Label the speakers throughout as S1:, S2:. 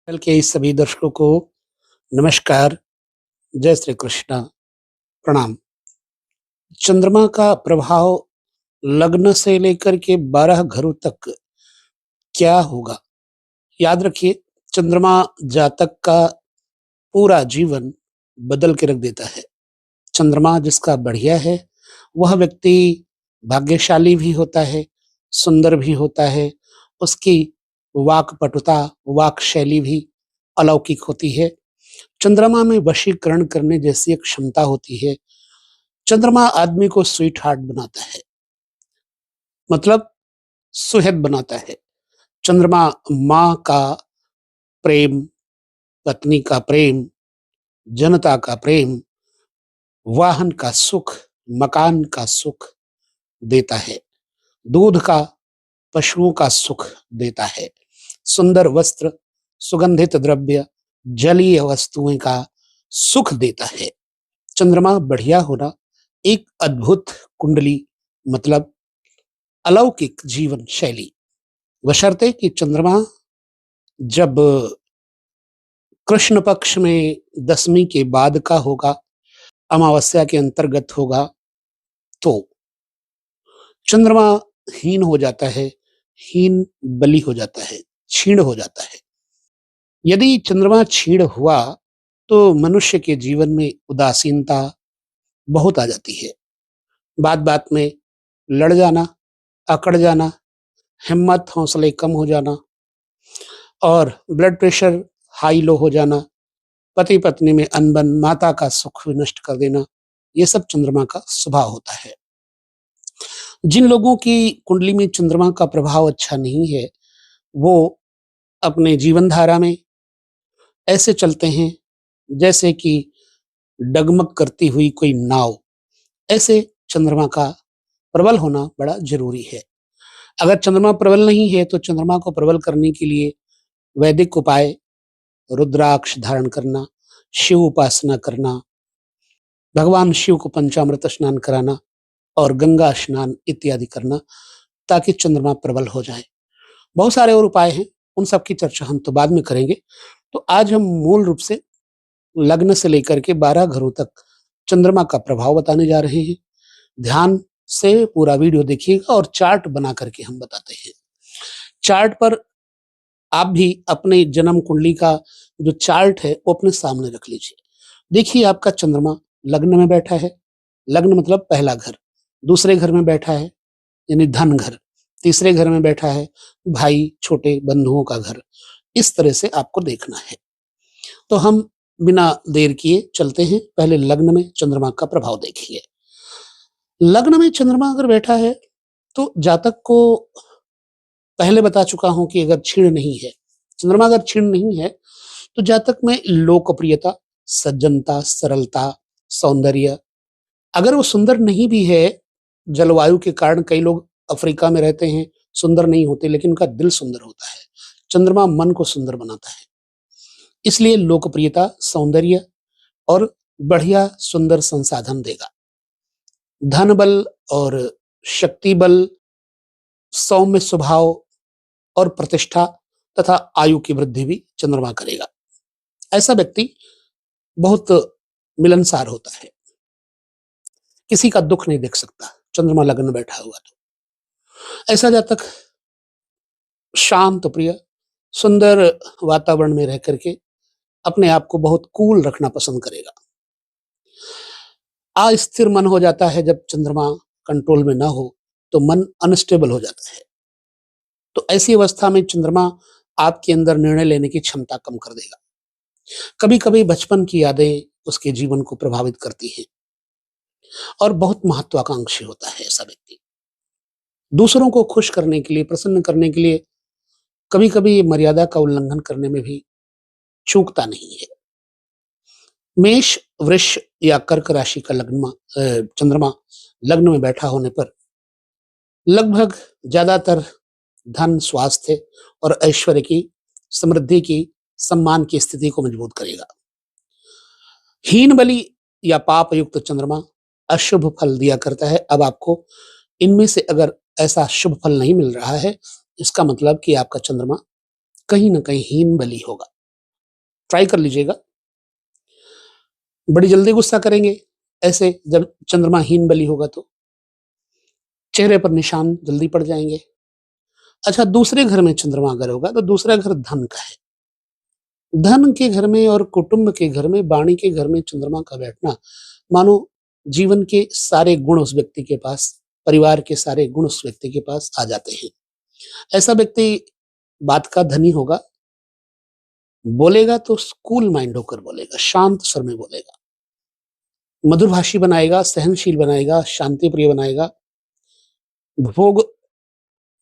S1: कल के इस सभी दर्शकों को नमस्कार, जय श्री कृष्णा, प्रणाम। चंद्रमा का प्रभाव लग्न से लेकर के 12 घरों तक क्या होगा? याद रखिए, चंद्रमा जातक का पूरा जीवन बदल के रख देता है। चंद्रमा जिसका बढ़िया है, वह व्यक्ति भाग्यशाली भी होता है, सुंदर भी होता है, उसकी वाक्पटुता, वाक शैली भी अलौकिक होती है। चंद्रमा में वशीकरण करने जैसी एक क्षमता होती है। चंद्रमा आदमी को स्वीट हार्ट बनाता है, मतलब सुहृद बनाता है। चंद्रमा माँ का प्रेम, पत्नी का प्रेम, जनता का प्रेम, वाहन का सुख, मकान का सुख देता है। दूध का, पशुओं का सुख देता है। सुंदर वस्त्र, सुगंधित द्रव्य, जलीय वस्तुएं का सुख देता है। चंद्रमा बढ़िया होना एक अद्भुत कुंडली, मतलब अलौकिक जीवन शैली, बशर्ते कि चंद्रमा जब कृष्ण पक्ष में 10वीं के बाद का होगा, अमावस्या के अंतर्गत होगा, तो चंद्रमा हीन हो जाता है, हीन बलि हो जाता है, क्षीण हो जाता है। यदि चंद्रमा क्षीण हुआ तो मनुष्य के जीवन में उदासीनता बहुत आ जाती है। बात बात में लड़ जाना, अकड़ जाना, हिम्मत हौसले कम हो जाना और ब्लड प्रेशर हाई लो हो जाना, पति पत्नी में अनबन, माता का सुख नष्ट कर देना, ये सब चंद्रमा का स्वभाव होता है। जिन लोगों की कुंडली में चंद्रमा का प्रभाव अच्छा नहीं है, वो अपने जीवन धारा में ऐसे चलते हैं जैसे कि डगमग करती हुई कोई नाव। ऐसे चंद्रमा का प्रबल होना बड़ा जरूरी है। अगर चंद्रमा प्रबल नहीं है तो चंद्रमा को प्रबल करने के लिए वैदिक उपाय, रुद्राक्ष धारण करना, शिव उपासना करना, भगवान शिव को पंचामृत स्नान कराना और गंगा स्नान इत्यादि करना, ताकि चंद्रमा प्रबल हो जाए। बहुत सारे और उपाय हैं, उन सब की चर्चा हम तो बाद में करेंगे। तो आज हम मूल रूप से लग्न से लेकर के 12 घरों तक चंद्रमा का प्रभाव बताने जा रहे हैं। ध्यान से पूरा वीडियो देखिएगा और चार्ट बना करके हम बताते हैं। चार्ट पर आप भी अपने जन्म कुंडली का जो चार्ट है वो अपने सामने रख लीजिए। देखिए, आपका चंद्रमा लग्न में बैठा है, लग्न मतलब पहला घर, दूसरे घर में बैठा है यानी धन घर, तीसरे घर में बैठा है भाई, छोटे बंधुओं का घर। इस तरह से आपको देखना है। तो हम बिना देर किए चलते हैं, पहले लग्न में चंद्रमा का प्रभाव देखिए। लग्न में चंद्रमा अगर बैठा है तो जातक को पहले बता चुका हूं कि अगर क्षीण नहीं है, चंद्रमा अगर क्षीण नहीं है तो जातक में लोकप्रियता, सज्जनता, सरलता, सौंदर्य, अगर वो सुंदर नहीं भी है, जलवायु के कारण कई लोग अफ्रीका में रहते हैं, सुंदर नहीं होते, लेकिन उनका दिल सुंदर होता है। चंद्रमा मन को सुंदर बनाता है, इसलिए लोकप्रियता, सौंदर्य और बढ़िया सुंदर संसाधन देगा। धन बल और शक्ति बल, सौम्य स्वभाव और प्रतिष्ठा तथा आयु की वृद्धि भी चंद्रमा करेगा। ऐसा व्यक्ति बहुत मिलनसार होता है, किसी का दुख नहीं देख सकता चंद्रमा लग्न में बैठा हुआ। तो ऐसा जातक शांत प्रिय, सुंदर वातावरण में रह करके अपने आप को बहुत कूल रखना पसंद करेगा। अस्थिर मन हो जाता है जब चंद्रमा कंट्रोल में ना हो, तो मन अनस्टेबल हो जाता है। तो ऐसी अवस्था में चंद्रमा आपके अंदर निर्णय लेने की क्षमता कम कर देगा। कभी कभी बचपन की यादें उसके जीवन को प्रभावित करती हैं और बहुत महत्वाकांक्षी होता है ऐसा व्यक्ति। दूसरों को खुश करने के लिए, प्रसन्न करने के लिए कभी कभी मर्यादा का उल्लंघन करने में भी चूकता नहीं है। मेष, वृष या कर्क राशि का चंद्रमा लग्न में बैठा होने पर लगभग ज्यादातर धन, स्वास्थ्य और ऐश्वर्य की, समृद्धि की, सम्मान की स्थिति को मजबूत करेगा। हीन बलि या पाप युक्त चंद्रमा अशुभ फल दिया करता है। अब आपको इनमें से अगर ऐसा शुभ फल नहीं मिल रहा है, इसका मतलब कि आपका चंद्रमा कहीं ना कहीं हीन बलि होगा। ट्राई कर लीजिएगा। बड़ी जल्दी गुस्सा करेंगे ऐसे जब चंद्रमा हीन बली होगा तो। चेहरे पर निशान जल्दी पड़ जाएँगे। अच्छा, दूसरे घर में चंद्रमा अगर होगा तो दूसरा घर धन का है। धन के घर में और कुटुंब के घर में, वाणी के घर में चंद्रमा का बैठना मानो जीवन के सारे गुण उस व्यक्ति के पास, परिवार के सारे गुण उस व्यक्ति के पास आ जाते हैं। ऐसा व्यक्ति बात का धनी होगा, बोलेगा तो कूल माइंड होकर बोलेगा, शांत स्वर में बोलेगा, मधुरभाषी बनाएगा, सहनशील बनाएगा, शांति प्रिय बनाएगा, भोग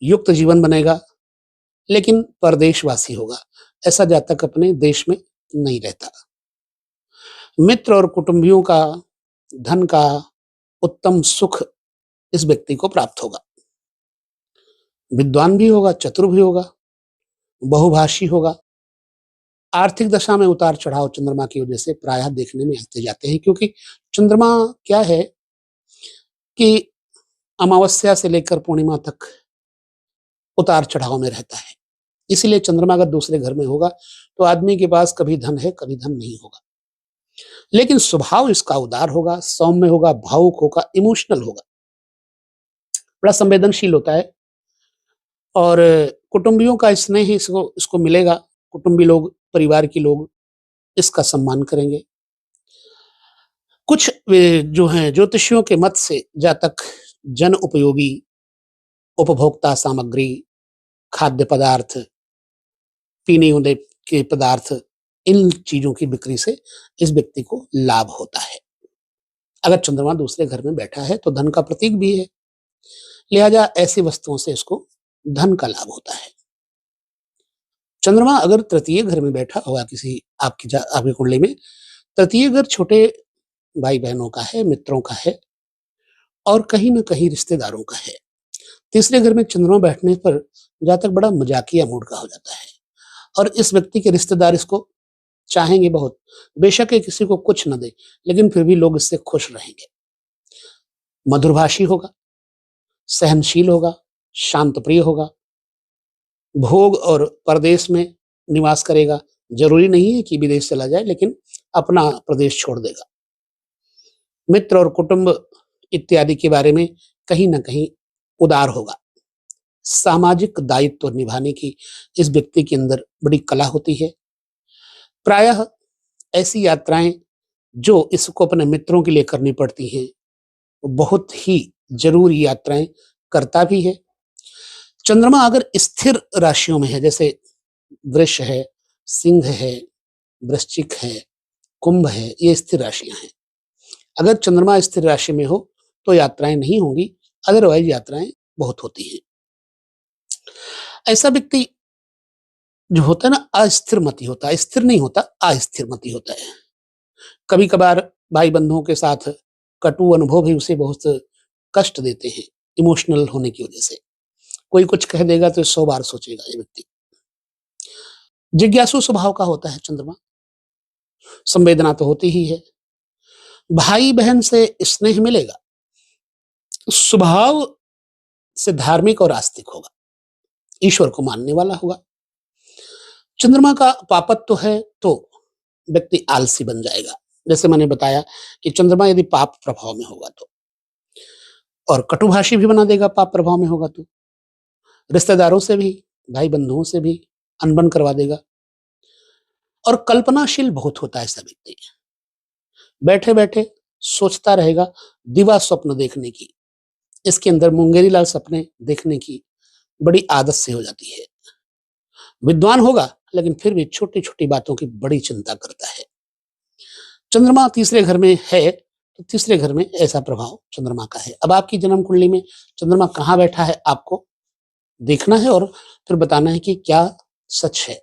S1: युक्त जीवन बनेगा, लेकिन परदेशवासी होगा। ऐसा जातक अपने देश में नहीं रहता। मित्र और कुटुंबियों का, धन का उत्तम सुख इस व्यक्ति को प्राप्त होगा। विद्वान भी होगा, चतुर भी होगा, बहुभाषी होगा। आर्थिक दशा में उतार चढ़ाव चंद्रमा की वजह से प्रायः देखने में आते जाते हैं, क्योंकि चंद्रमा क्या है कि अमावस्या से लेकर पूर्णिमा तक उतार चढ़ाव में रहता है। इसीलिए चंद्रमा अगर दूसरे घर में होगा तो आदमी के पास कभी धन है, कभी धन नहीं होगा। लेकिन स्वभाव इसका उदार होगा, सौम्य होगा, भावुक होगा, इमोशनल होगा, बड़ा संवेदनशील होता है और कुटुंबियों का स्नेह इसको इसको मिलेगा। कुटुंबी लोग, परिवार के लोग इसका सम्मान करेंगे। कुछ जो हैं ज्योतिषियों के मत से जातक जन उपयोगी उपभोक्ता सामग्री, खाद्य पदार्थ, पीने वाले के पदार्थ, इन चीजों की बिक्री से इस व्यक्ति को लाभ होता है। अगर चंद्रमा दूसरे घर में बैठा है तो धन का प्रतीक भी है, लिहाजा ऐसी वस्तुओं से इसको धन का लाभ होता है। चंद्रमा अगर तृतीय घर में बैठा होगा किसी आपकी कुंडली में, तृतीय घर छोटे भाई बहनों का है, मित्रों का है और कहीं न कहीं रिश्तेदारों का है। तीसरे घर में चंद्रमा बैठने पर जातक बड़ा मजाकिया मूड का हो जाता है और इस व्यक्ति के रिश्तेदार इसको चाहेंगे बहुत। बेशक ये किसी को कुछ न दे, लेकिन फिर भी लोग इससे खुश रहेंगे। मधुरभाषी होगा, सहनशील होगा, शांत प्रिय होगा, भोग और परदेश में निवास करेगा। जरूरी नहीं है कि विदेश चला जाए, लेकिन अपना प्रदेश छोड़ देगा। मित्र और कुटुंब इत्यादि के बारे में कहीं न कहीं उदार होगा। सामाजिक दायित्व निभाने की इस व्यक्ति के अंदर बड़ी कला होती है। प्रायः ऐसी यात्राएं जो इसको अपने मित्रों के लिए करनी पड़ती हैं, वो बहुत ही जरूरी यात्राएं करता भी है। चंद्रमा अगर स्थिर राशियों में है, जैसे वृष है, सिंह है, वृश्चिक है, कुंभ है, ये स्थिर राशियां हैं। अगर चंद्रमा स्थिर राशि में हो तो यात्राएं नहीं होंगी, अदरवाइज यात्राएं बहुत होती हैं। ऐसा व्यक्ति जो होता है ना, अस्थिर मति होता है, स्थिर नहीं होता, अस्थिर मति होता है। कभी कभार भाई बंधुओं के साथ कटु अनुभव भी उसे बहुत कष्ट देते हैं, इमोशनल होने की वजह से। कोई कुछ कह देगा तो 100 बार सोचेगा ये व्यक्ति। जिज्ञासु स्वभाव का होता है चंद्रमा, संवेदना तो होती ही है। भाई बहन से स्नेह मिलेगा, स्वभाव से धार्मिक और आस्तिक होगा, ईश्वर को मानने वाला होगा। चंद्रमा का पापत्व है तो व्यक्ति आलसी बन जाएगा, जैसे मैंने बताया कि चंद्रमा यदि पाप प्रभाव में होगा तो, और कटुभाषी भी बना देगा पाप प्रभाव में होगा तो। रिश्तेदारों से भी, भाई बंधुओं से भी अनबन करवा देगा। और कल्पनाशील बहुत होता है ऐसा व्यक्ति, बैठे बैठे सोचता रहेगा, दिवा स्वप्न देखने की, इसके अंदर मुंगेरी लाल सपने देखने की बड़ी आदत से हो जाती है। विद्वान होगा लेकिन फिर भी छोटी छोटी बातों की बड़ी चिंता करता है। चंद्रमा तीसरे घर में है तो तीसरे घर में ऐसा प्रभाव चंद्रमा का है। अब आपकी जन्म कुंडली में चंद्रमा कहाँ बैठा है आपको देखना है और फिर बताना है कि क्या सच है।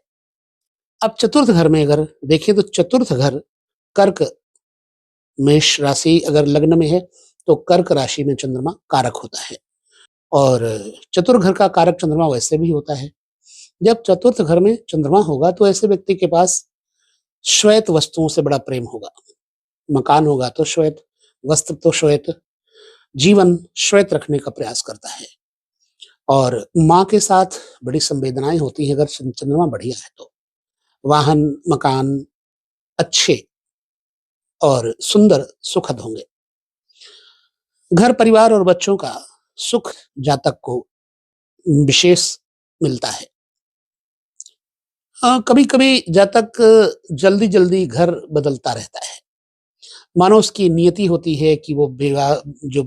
S1: अब चतुर्थ घर में अगर देखें तो चतुर्थ घर कर्क, मेष राशि अगर लग्न में है तो कर्क राशि में चंद्रमा कारक होता है और चतुर्थ घर का कारक चंद्रमा वैसे भी होता है। जब चतुर्थ घर में चंद्रमा होगा तो ऐसे व्यक्ति के पास श्वेत वस्तुओं से बड़ा प्रेम होगा। मकान होगा तो श्वेत, वस्त्र तो श्वेत, जीवन श्वेत रखने का प्रयास करता है और माँ के साथ बड़ी संवेदनाएं होती हैं अगर चंद्रमा बढ़िया है तो। वाहन, मकान, अच्छे और सुंदर सुखद होंगे। घर परिवार और बच्चों का सुख जातक को विशेष मिलता है। कभी कभी जातक जल्दी जल्दी घर बदलता रहता है, मानो उसकी नियति होती है कि वो विवाह जो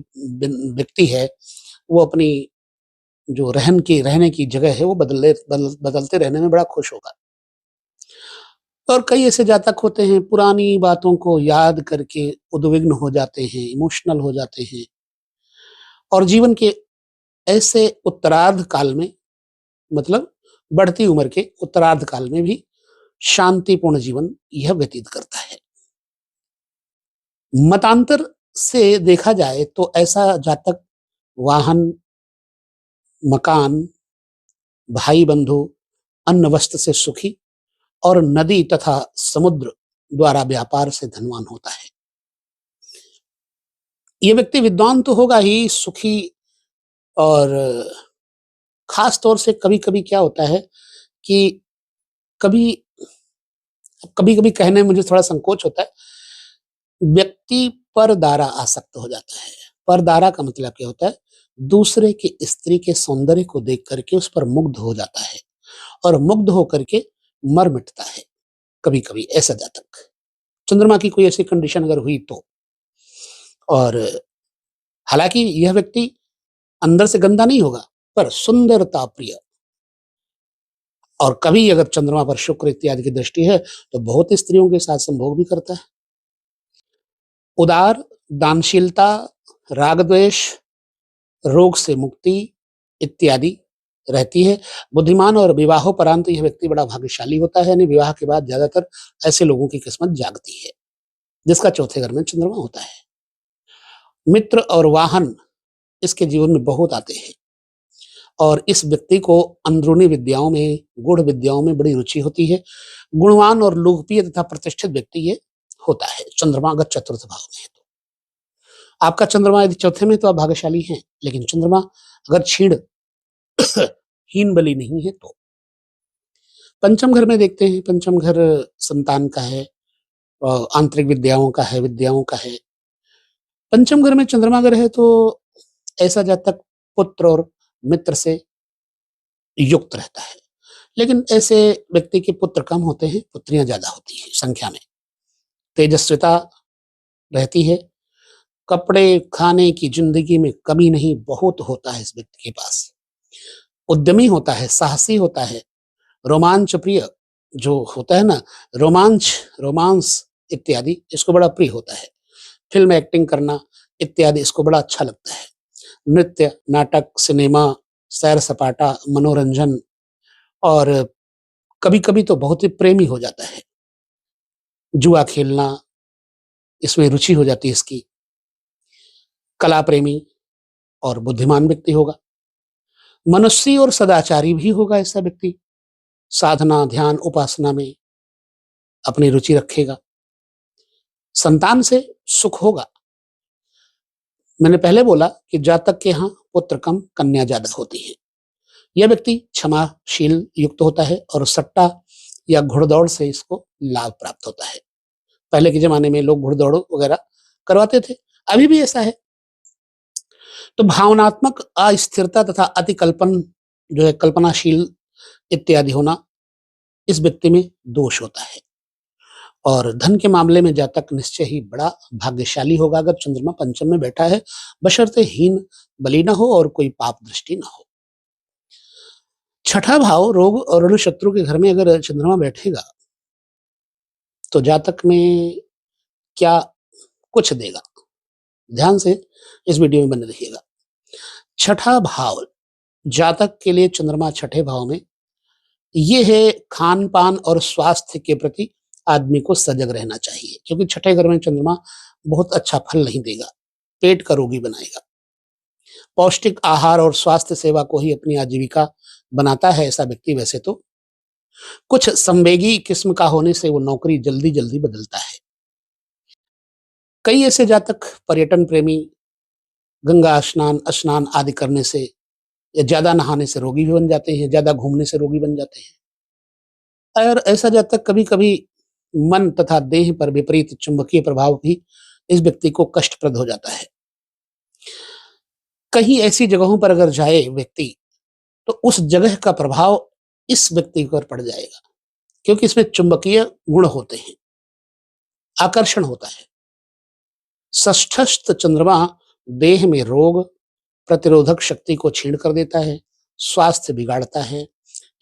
S1: व्यक्ति है वो अपनी जो रहने की जगह है वो बदलते रहने में बड़ा खुश होगा। और कई ऐसे जातक होते हैं पुरानी बातों को याद करके उद्विग्न हो जाते हैं, इमोशनल हो जाते हैं, और जीवन के ऐसे उत्तरार्ध काल में, मतलब बढ़ती उम्र के उत्तरार्ध काल में भी शांतिपूर्ण जीवन यह व्यतीत करता है। मतांतर से देखा जाए तो ऐसा जातक वाहन, मकान, भाई बंधु, अन्न वस्त्र से सुखी और नदी तथा समुद्र द्वारा व्यापार से धनवान होता है। ये व्यक्ति विद्वान तो होगा ही, सुखी, और खास तौर से कभी-कभी क्या होता है कि कभी कभी-कभी कहने में मुझे थोड़ा संकोच होता है, व्यक्ति परदारा आसक्त हो जाता है। परदारा का मतलब क्या होता है? दूसरे की स्त्री के सौंदर्य को देख करके उस पर मुग्ध हो जाता है और मुग्ध होकर के मर मिटता है। कभी-कभी ऐसा जातक, चंद्रमा की कोई ऐसी कंडीशन अगर हुई तो। और हालाँकि यह व्यक्ति अंदर से गंदा नहीं होगा, पर सुंदरता प्रिय, और कभी अगर चंद्रमा पर शुक्र इत्यादि की दृष्टि है तो बहुत स्त्रियों के साथ संभोग भी करता है। उदार, दानशीलता, राग द्वेष, रोग से मुक्ति इत्यादि रहती है। बुद्धिमान और विवाहोपरांत यह व्यक्ति बड़ा भाग्यशाली होता है, यानी विवाह के बाद ज्यादातर ऐसे लोगों की किस्मत जागती है जिसका चौथे घर में चंद्रमा होता है। मित्र और वाहन इसके जीवन में बहुत आते हैं, और इस व्यक्ति को अंदरूनी विद्याओं में, गूढ़ विद्याओं में बड़ी रुचि होती है। गुणवान और लोकप्रिय तथा प्रतिष्ठित व्यक्ति ये होता है, चंद्रमा अगर चतुर्थ भाव में है तो। आपका चंद्रमा यदि चौथे में तो आप भाग्यशाली हैं, लेकिन चंद्रमा अगर क्षीण हीन बली नहीं है तो। पंचम घर में देखते हैं, पंचम घर संतान का है, आंतरिक विद्याओं का है, विद्याओं का है। पंचम घर में चंद्रमा अगर है तो ऐसा जातक पुत्र और मित्र से युक्त रहता है, लेकिन ऐसे व्यक्ति के पुत्र कम होते हैं, पुत्रियां ज्यादा होती हैं संख्या में। तेजस्विता रहती है, कपड़े खाने की जिंदगी में कमी नहीं, बहुत होता है इस व्यक्ति के पास। उद्यमी होता है, साहसी होता है, रोमांच प्रिय जो होता है ना, रोमांस इत्यादि इसको बड़ा प्रिय होता है। फिल्म एक्टिंग करना इत्यादि इसको बड़ा अच्छा लगता है। नृत्य, नाटक, सिनेमा, सैर सपाटा, मनोरंजन, और कभी-कभी तो बहुत ही प्रेमी हो जाता है। जुआ खेलना, इसमें रुचि हो जाती है इसकी। कला प्रेमी और बुद्धिमान व्यक्ति होगा। मनुष्य और सदाचारी भी होगा ऐसा व्यक्ति। साधना, ध्यान, उपासना में अपनी रुचि रखेगा। संतान से सुख होगा। मैंने पहले बोला कि जातक के यहाँ पुत्र कम, कन्या ज्यादा होती है। यह व्यक्ति क्षमाशील युक्त होता है और सट्टा या घुड़दौड़ से इसको लाभ प्राप्त होता है। पहले के जमाने में लोग घुड़दौड़ वगैरह करवाते थे, अभी भी ऐसा है। तो भावनात्मक अस्थिरता तथा अतिकल्पन जो है, कल्पनाशील इत्यादि होना, इस व्यक्ति में दोष होता है। और धन के मामले में जातक निश्चय ही बड़ा भाग्यशाली होगा अगर चंद्रमा पंचम में बैठा है, बशर्ते हीन बली ना हो और कोई पाप दृष्टि ना हो। छठा भाव रोग और ऋण शत्रु के घर में अगर चंद्रमा बैठेगा तो जातक में क्या कुछ देगा। ध्यान से इस वीडियो में बने रहिएगा। छठा भाव जातक के लिए, चंद्रमा छठे भाव में, ये है खान पान और स्वास्थ्य के प्रति आदमी को सजग रहना चाहिए, क्योंकि छठे घर में चंद्रमा बहुत अच्छा फल नहीं देगा, पेट का रोगी बनाएगा। पौष्टिक आहार और स्वास्थ्य सेवा को ही अपनी आजीविका बनाता है ऐसा व्यक्ति वैसे तो कुछ संवेगी किस्म का होने से वो नौकरी जल्दी जल्दी बदलता है। कई ऐसे जातक पर्यटन प्रेमी, गंगा स्नान स्नान आदि करने से या ज्यादा नहाने से रोगी भी बन जाते हैं, ज्यादा घूमने से रोगी बन जाते हैं। और ऐसा जातक कभी कभी मन तथा देह पर विपरीत चुंबकीय प्रभाव भी इस व्यक्ति को कष्टप्रद हो जाता है। कहीं ऐसी जगहों पर अगर जाए व्यक्ति, तो उस जगह का प्रभाव इस व्यक्ति पर पड़ जाएगा, क्योंकि इसमें चुंबकीय गुण होते हैं, आकर्षण होता है। षष्ठस्थ चंद्रमा देह में रोग, प्रतिरोधक शक्ति को क्षीण कर देता है, स्वास्थ्य बिगाड़ता है।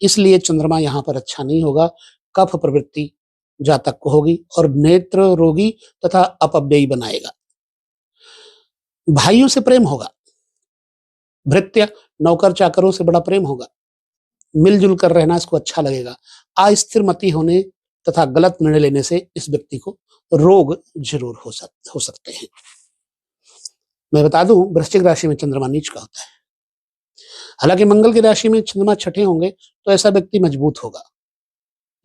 S1: इसलिए चंद्रमा यहाँ पर अच्छा नहीं होगा। कफ प्रवृत्ति जातक को होगी और नेत्र रोगी तथा अपव्ययी बनाएगा। भाइयों से प्रेम होगा, भृत्य नौकर चाकरों से बड़ा प्रेम होगा, मिलजुल कर रहना इसको अच्छा लगेगा। अस्थिर मति होने तथा गलत निर्णय लेने से इस व्यक्ति को रोग जरूर हो सकते हैं। मैं बता दूं, वृश्चिक राशि में चंद्रमा नीच का होता है। हालांकि मंगल की राशि में चंद्रमा छठे होंगे तो ऐसा व्यक्ति मजबूत होगा,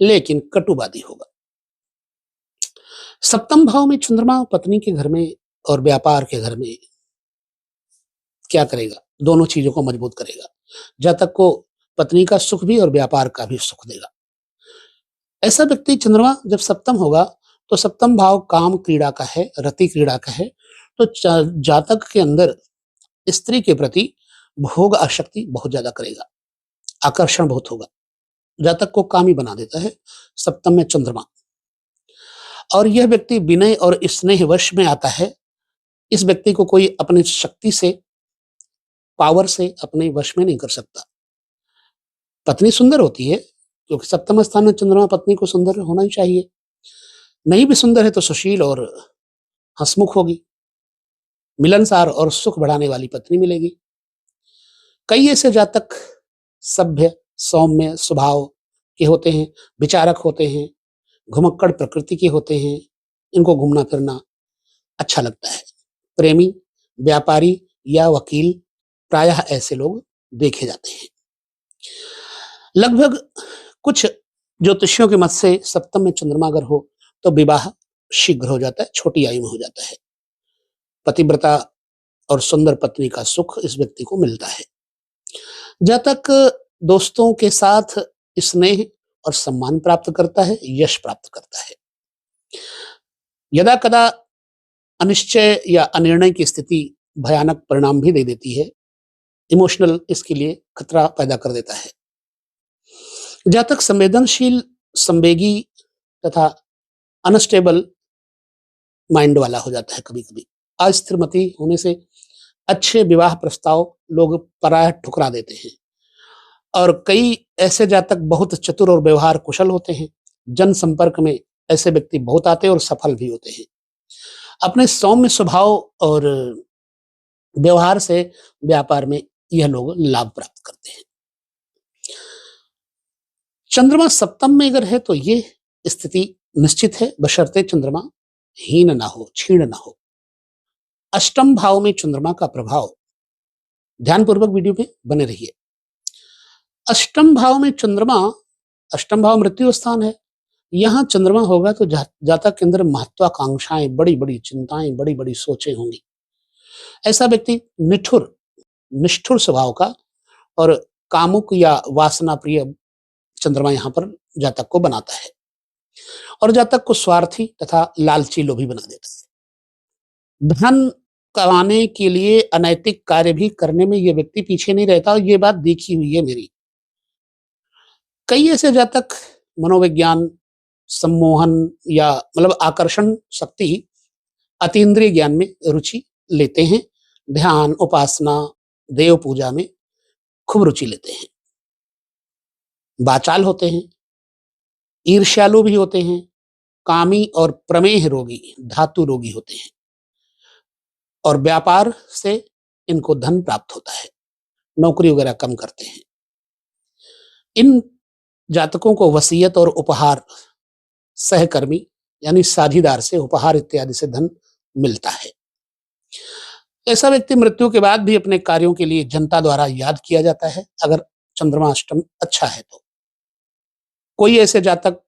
S1: लेकिन कटुवादी होगा। सप्तम भाव में चंद्रमा पत्नी के घर में और व्यापार के घर में क्या करेगा? दोनों चीजों को मजबूत करेगा। जातक को पत्नी का सुख भी और व्यापार का भी सुख देगा। ऐसा व्यक्ति चंद्रमा जब सप्तम होगा तो सप्तम भाव काम क्रीड़ा का है, रति क्रीड़ा का है, तो जातक के अंदर स्त्री के प्रति भोग आसक्ति बहुत ज्यादा करेगा, आकर्षण बहुत होगा, जातक को कामी बना देता है सप्तम में चंद्रमा। और यह व्यक्ति विनय और स्नेह वश में आता है। इस व्यक्ति को कोई अपनी शक्ति से, पावर से अपने वश में नहीं कर सकता। पत्नी सुंदर होती है, क्योंकि सप्तम स्थान में चंद्रमा पत्नी को सुंदर होना ही चाहिए। नहीं भी सुंदर है तो सुशील और हंसमुख होगी, मिलनसार और सुख बढ़ाने वाली पत्नी मिलेगी। कई ऐसे जातक सभ्य सौम्य स्वभाव के होते हैं, विचारक होते हैं, घुमक्कड़ प्रकृति के होते हैं। इनको घूमना फिरना अच्छा लगता है। प्रेमी, व्यापारी या वकील प्रायः ऐसे लोग देखे जाते हैं। लगभग कुछ ज्योतिषियों के मत से सप्तम में चंद्रमा अगर हो तो विवाह शीघ्र हो जाता है, छोटी आयु में हो जाता है। पतिव्रता और सुंदर पत्नी का सुख इस व्यक्ति को मिलता है। जातक दोस्तों के साथ स्नेह और सम्मान प्राप्त करता है, यश प्राप्त करता है। यदा कदा अनिश्चय या अनिर्णय की स्थिति भयानक परिणाम भी दे देती है। इमोशनल इसके लिए खतरा पैदा कर देता है। जातक संवेदनशील, संवेगी तथा अनस्टेबल माइंड वाला हो जाता है। कभी कभी अस्थिर मति होने से अच्छे विवाह प्रस्ताव लोग प्रायः ठुकरा देते हैं। और कई ऐसे जातक बहुत चतुर और व्यवहार कुशल होते हैं। जन संपर्क में ऐसे व्यक्ति बहुत आते हैं और सफल भी होते हैं। अपने सौम्य स्वभाव और व्यवहार से व्यापार में यह लोग लाभ प्राप्त करते हैं। चंद्रमा सप्तम में अगर है तो ये स्थिति निश्चित है, बशर्ते चंद्रमा हीन ना हो, क्षीण ना हो। अष्टम भाव में चंद्रमा का प्रभाव, ध्यानपूर्वक वीडियो में बने रहिए। अष्टम भाव में चंद्रमा, अष्टम भाव मृत्यु स्थान है। यहां चंद्रमा होगा तो जातक के अंदर महत्वाकांक्षाएं, बड़ी बड़ी चिंताएं, बड़ी बड़ी सोचें होंगी। ऐसा व्यक्ति निष्ठुर स्वभाव का और कामुक या वासना प्रिय चंद्रमा यहां पर जातक को बनाता है और जातक को स्वार्थी तथा लालची लोभी बना देता है। धन कमाने के लिए अनैतिक कार्य भी करने में यह व्यक्ति पीछे नहीं रहता, और ये बात देखी हुई है मेरी। कई ऐसे जातक मनोविज्ञान, सम्मोहन या मतलब आकर्षण शक्ति, अतीन्द्रिय ज्ञान में रुचि लेते हैं। ध्यान, उपासना, देव पूजा में खूब रुचि लेते हैं। वाचाल होते हैं, ईर्ष्यालु भी होते हैं, कामी और प्रमेह रोगी, धातु रोगी होते हैं। और व्यापार से इनको धन प्राप्त होता है, नौकरी वगैरह कम करते हैं। इन जातकों को वसीयत और उपहार, सहकर्मी यानी साझीदार से उपहार इत्यादि से धन मिलता है। ऐसा व्यक्ति मृत्यु के बाद भी अपने कार्यों के लिए जनता द्वारा याद किया जाता है, अगर चंद्रमा अष्टम अच्छा है तो। कोई ऐसे जातक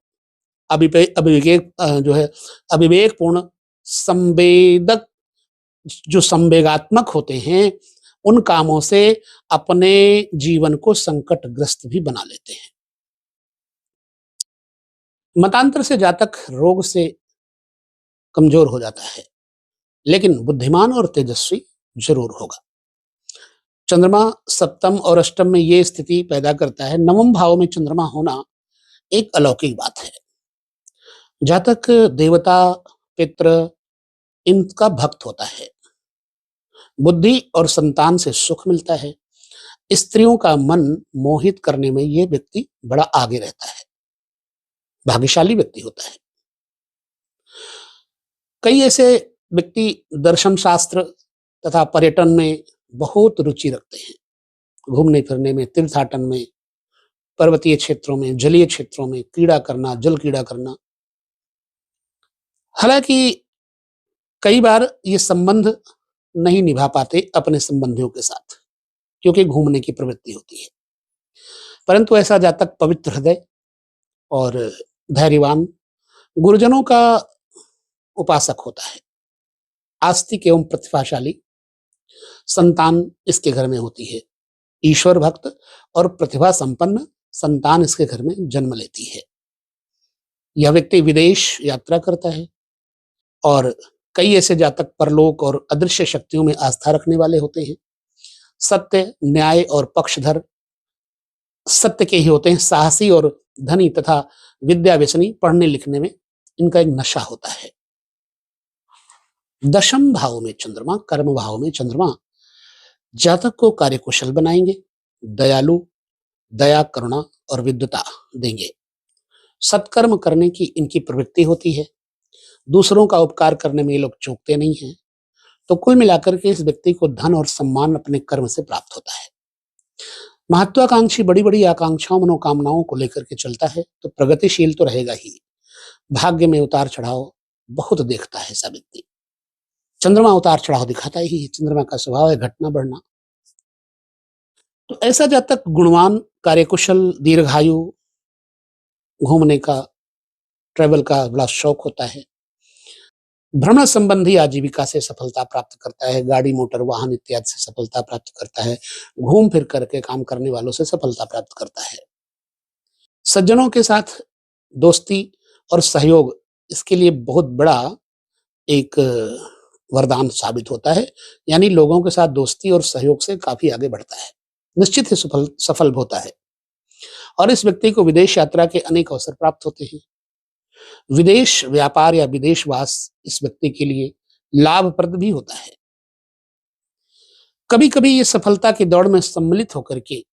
S1: अविवेकपूर्ण, संवेदक, जो संवेगात्मक होते हैं, उन कामों से अपने जीवन को संकटग्रस्त भी बना लेते हैं। मतांतर से जातक रोग से कमजोर हो जाता है, लेकिन बुद्धिमान और तेजस्वी जरूर होगा। चंद्रमा सप्तम और अष्टम में ये स्थिति पैदा करता है। नवम भाव में चंद्रमा होना एक अलौकिक बात है। जातक देवता, पितृ, इनका भक्त होता है। बुद्धि और संतान से सुख मिलता है। स्त्रियों का मन मोहित करने में यह व्यक्ति बड़ा आगे रहता है, भाग्यशाली व्यक्ति होता है। कई ऐसे व्यक्ति दर्शन शास्त्र तथा पर्यटन में बहुत रुचि रखते हैं। घूमने फिरने में, तीर्थाटन में, पर्वतीय क्षेत्रों में, जलीय क्षेत्रों में क्रीड़ा करना, जल क्रीड़ा करना। हालांकि कई बार ये संबंध नहीं निभा पाते अपने संबंधियों के साथ, क्योंकि घूमने की प्रवृत्ति होती है। परंतु ऐसा जातक पवित्र हृदय और धैर्यवान, गुरुजनों का उपासक होता है। आस्तिक एवं प्रतिभाशाली संतान इसके घर में होती है। ईश्वर भक्त और प्रतिभा संपन्न संतान इसके घर में जन्म लेती है। यह व्यक्ति विदेश यात्रा करता है और कई ऐसे जातक परलोक और अदृश्य शक्तियों में आस्था रखने वाले होते हैं। सत्य, न्याय और पक्षधर सत्य के ही होते हैं। साहसी और धनी तथा विद्या व्यसनी, पढ़ने लिखने में इनका एक नशा होता है। दशम भाव में चंद्रमा, कर्म भाव में चंद्रमा जातक को कार्यकुशल बनाएंगे, दयालु, दया, करुणा और विद्वता देंगे। सत्कर्म करने की इनकी प्रवृत्ति होती है। दूसरों का उपकार करने में ये लोग चूकते नहीं हैं। तो कुल मिलाकर के इस व्यक्ति को धन और सम्मान अपने कर्म से प्राप्त होता है। महत्वाकांक्षी, बड़ी बड़ी आकांक्षाओं, मनोकामनाओं को लेकर के चलता है तो प्रगतिशील तो रहेगा ही। भाग्य में उतार चढ़ाव बहुत देखता है ऐसा व्यक्ति। चंद्रमा उतार चढ़ाव दिखाता ही है, चंद्रमा का स्वभाव है घटना बढ़ना। तो ऐसा जातक गुणवान, कार्यकुशल, दीर्घायु, घूमने का, ट्रैवल का बड़ा शौक होता है। भ्रमण संबंधी आजीविका से सफलता प्राप्त करता है। गाड़ी, मोटर, वाहन इत्यादि से सफलता प्राप्त करता है। घूम फिर करके काम करने वालों से सफलता प्राप्त करता है। सज्जनों के साथ दोस्ती और सहयोग इसके लिए बहुत बड़ा एक वरदान साबित होता है। यानी लोगों के साथ दोस्ती और सहयोग से काफी आगे बढ़ता है, निश्चित ही सफल होता है। और इस व्यक्ति को विदेश यात्रा के अनेक अवसर प्राप्त होते हैं। विदेश व्यापार या विदेशवास इस व्यक्ति के लिए लाभप्रद भी होता है। कभी कभी ये सफलता की दौड़ में सम्मिलित होकर के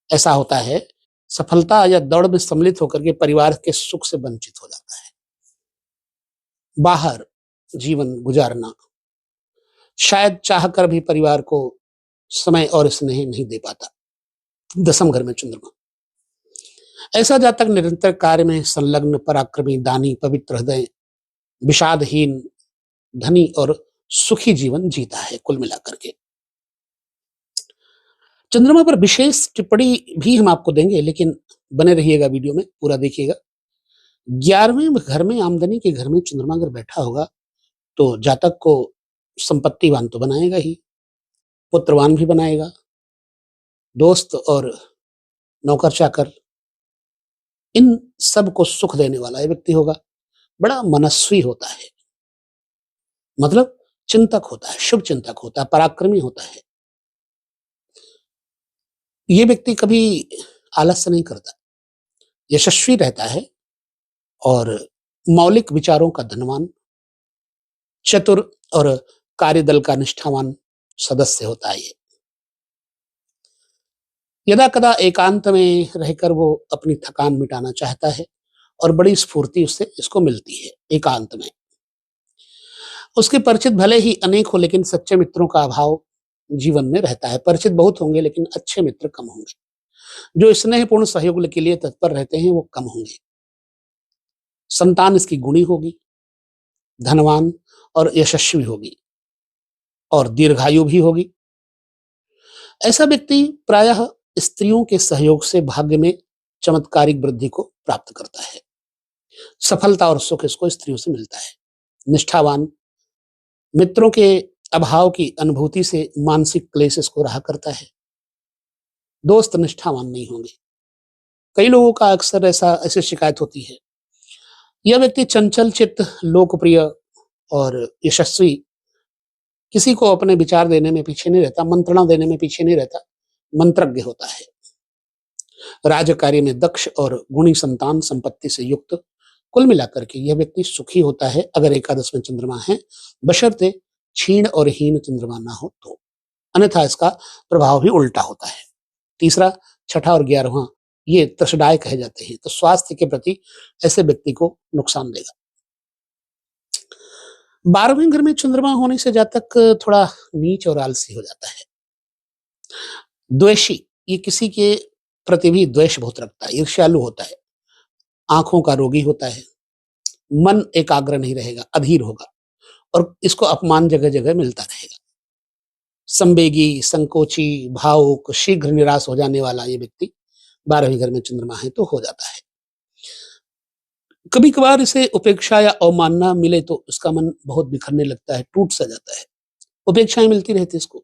S1: ऐसा होता है, सफलता या दौड़ में सम्मिलित होकर के परिवार के सुख से वंचित हो जाता है। बाहर जीवन गुजारना, शायद चाहकर भी परिवार को समय और स्नेह नहीं दे पाता। दसम घर में चंद्रमा, ऐसा जातक निरंतर कार्य में संलग्न, पराक्रमी, दानी, पवित्र हृदय, विषादहीन, धनी और सुखी जीवन जीता है। कुल मिलाकर के चंद्रमा पर विशेष टिप्पणी भी हम आपको देंगे, लेकिन बने रहिएगा, वीडियो में पूरा देखिएगा। 11वें घर में, आमदनी के घर में चंद्रमा अगर बैठा होगा तो जातक को संपत्तिवान तो बनाएगा ही, पुत्रवान भी बनाएगा। दोस्त और नौकर चाकर, इन सब को सुख देने वाला ये व्यक्ति होगा। बड़ा मनस्वी होता है, मतलब चिंतक होता है, शुभ चिंतक होता है, पराक्रमी होता है। ये व्यक्ति कभी आलस्य नहीं करता, यशस्वी रहता है और मौलिक विचारों का धनवान, चतुर और कार्यदल का निष्ठावान सदस्य होता है। ये यदा कदा एकांत में रहकर वो अपनी थकान मिटाना चाहता है और बड़ी स्फूर्ति उससे इसको मिलती है एकांत में। उसके परिचित भले ही अनेक हो, लेकिन सच्चे मित्रों का अभाव जीवन में रहता है। परिचित बहुत होंगे लेकिन अच्छे मित्र कम होंगे। जो स्नेहपूर्ण सहयोग के लिए तत्पर रहते हैं वो कम होंगे। संतान इसकी गुणी होगी, धनवान और यशस्वी होगी और दीर्घायु भी होगी। ऐसा व्यक्ति प्रायः स्त्रियों के सहयोग से भाग्य में चमत्कारिक वृद्धि को प्राप्त करता है। सफलता और सुख इसको स्त्रियों से मिलता है। निष्ठावान, मित्रों के अभाव की अनुभूति से मानसिक क्लेश इसको रहा करता है। दोस्त निष्ठावान नहीं होंगे, कई लोगों का अक्सर ऐसी शिकायत होती है। यह व्यक्ति चंचल चित्त, लोकप्रिय और यशस्वी, किसी को अपने विचार देने में पीछे नहीं रहता, मंत्रणा देने में पीछे नहीं रहता, मंत्रज्ञ होता है। राज कार्य में दक्ष और गुणी संतान संपत्ति से युक्त, कुल मिलाकर के यह व्यक्ति सुखी होता है अगर एकादश में चंद्रमा है, बशर्ते क्षीण और हीन चंद्रमा ना हो तो, अन्यथा इसका प्रभाव भी उल्टा होता है। तीसरा, छठा और 11वां ये त्रसदायक कहे जाते हैं, तो स्वास्थ्य के प्रति ऐसे व्यक्ति को नुकसान देगा। 12वें घर में चंद्रमा होने से जातक थोड़ा नीच और आलसी हो जाता है। द्वेषी, ये किसी के प्रति भी द्वेष बहुत रखता है, ईर्ष्यालु होता है, आंखों का रोगी होता है, मन एकाग्र नहीं रहेगा, अधीर होगा और इसको अपमान जगह जगह मिलता रहेगा। संवेगी, संकोची, भावुक, शीघ्र निराश हो जाने वाला ये व्यक्ति 12वें घर में चंद्रमा है तो हो जाता है। कभी कभार इसे उपेक्षा या अवमानना मिले तो इसका मन बहुत बिखरने लगता है, टूट सा जाता है, उपेक्षाएं मिलती रहती इसको,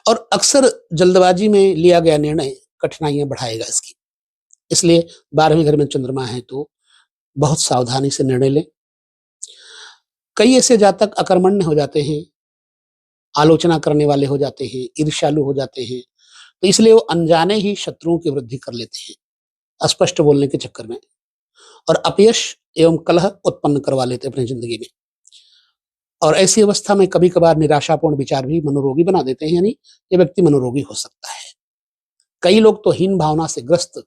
S1: और अक्सर जल्दबाजी में लिया गया निर्णय कठिनाइयां बढ़ाएगा इसकी। इसलिए 12वें घर में चंद्रमा है तो बहुत सावधानी से निर्णय लें। कई ऐसे जातक अकर्मण्य हो जाते हैं, आलोचना करने वाले हो जाते हैं, ईर्ष्यालु हो जाते हैं, तो इसलिए वो अनजाने ही शत्रुओं की वृद्धि कर लेते हैं अस्पष्ट बोलने के चक्कर में, और अपयश एवं कलह उत्पन्न करवा लेते हैं अपनी जिंदगी में। और ऐसी अवस्था में कभी कभार निराशापूर्ण विचार भी मनोरोगी बना देते हैं, यानी ये व्यक्ति मनोरोगी हो सकता है। कई लोग तो हीन भावना से ग्रस्त,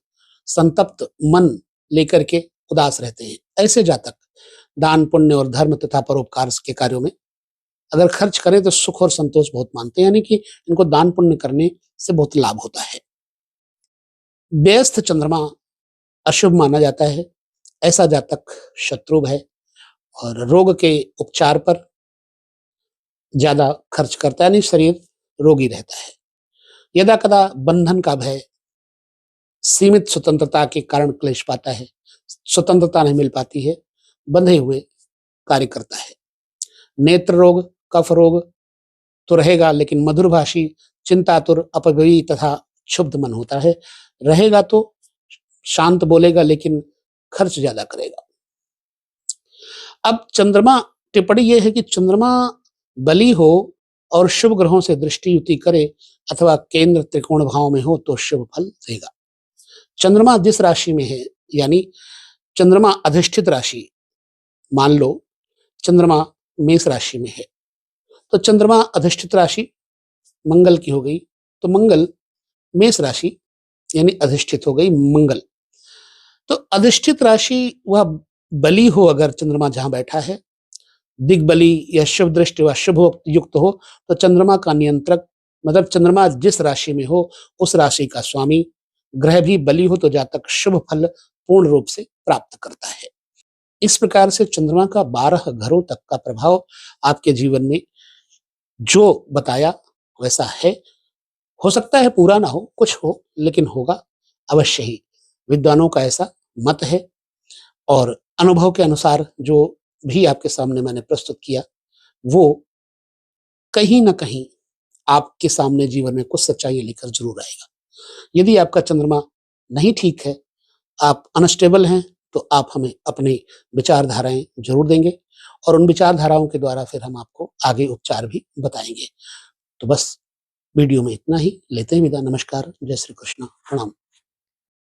S1: संतप्त मन लेकर के उदास रहते हैं। ऐसे जातक दान, पुण्य और धर्म तथा परोपकार के कार्यों में अगर खर्च करें तो सुख और संतोष बहुत मानते हैं, यानी कि इनको दान पुण्य करने से बहुत लाभ होता है। व्यस्त चंद्रमा अशुभ माना जाता है। ऐसा जातक शत्रु है और रोग के उपचार पर ज्यादा खर्च करता है, यानी शरीर रोगी रहता है। यदा कदा बंधन का भय, सीमित स्वतंत्रता के कारण क्लेश पाता है, स्वतंत्रता नहीं मिल पाती है, बंधे हुए कार्य करता है। नेत्र रोग, कफ रोग तो रहेगा, लेकिन मधुरभाषी, चिंतातुर, अपव्ययी तथा क्षुब्ध मन होता है। रहेगा तो शांत बोलेगा, लेकिन खर्च ज्यादा करेगा। अब चंद्रमा, टिप्पणी यह है कि चंद्रमा बली हो और शुभ ग्रहों से दृष्टि युति करे अथवा केंद्र त्रिकोण भाव में हो तो शुभ फल देगा। चंद्रमा जिस राशि में है, यानी चंद्रमा अधिष्ठित राशि, मान लो चंद्रमा मेष राशि में है, तो चंद्रमा अधिष्ठित राशि मंगल की हो गई, तो मंगल मेष राशि यानी अधिष्ठित हो गई मंगल। तो अधिष्ठित राशि वह बली हो, अगर चंद्रमा जहां बैठा है, दिग्बली या शुभ दृष्टि व शुभ युक्त हो, तो चंद्रमा का नियंत्रक, मतलब चंद्रमा जिस राशि में हो उस राशि का स्वामी ग्रह भी बली हो तो जातक शुभ फल पूर्ण रूप से प्राप्त करता है। इस प्रकार से चंद्रमा का 12 घरों तक का प्रभाव आपके जीवन में जो बताया वैसा है। हो सकता है पूरा ना हो, कुछ हो, लेकिन होगा अवश्य ही। विद्वानों का ऐसा मत है और अनुभव के अनुसार जो भी आपके सामने मैंने प्रस्तुत किया, वो कहीं ना कहीं आपके सामने जीवन में कुछ सच्चाई लेकर जरूर आएगा। यदि आपका चंद्रमा नहीं ठीक है, आप अनस्टेबल हैं, तो आप हमें अपनी विचारधाराएं जरूर देंगे और उन विचारधाराओं के द्वारा फिर हम आपको आगे उपचार भी बताएंगे। तो बस वीडियो में इतना ही, लेते हैं विदा। नमस्कार, जय श्री कृष्ण, प्रणाम।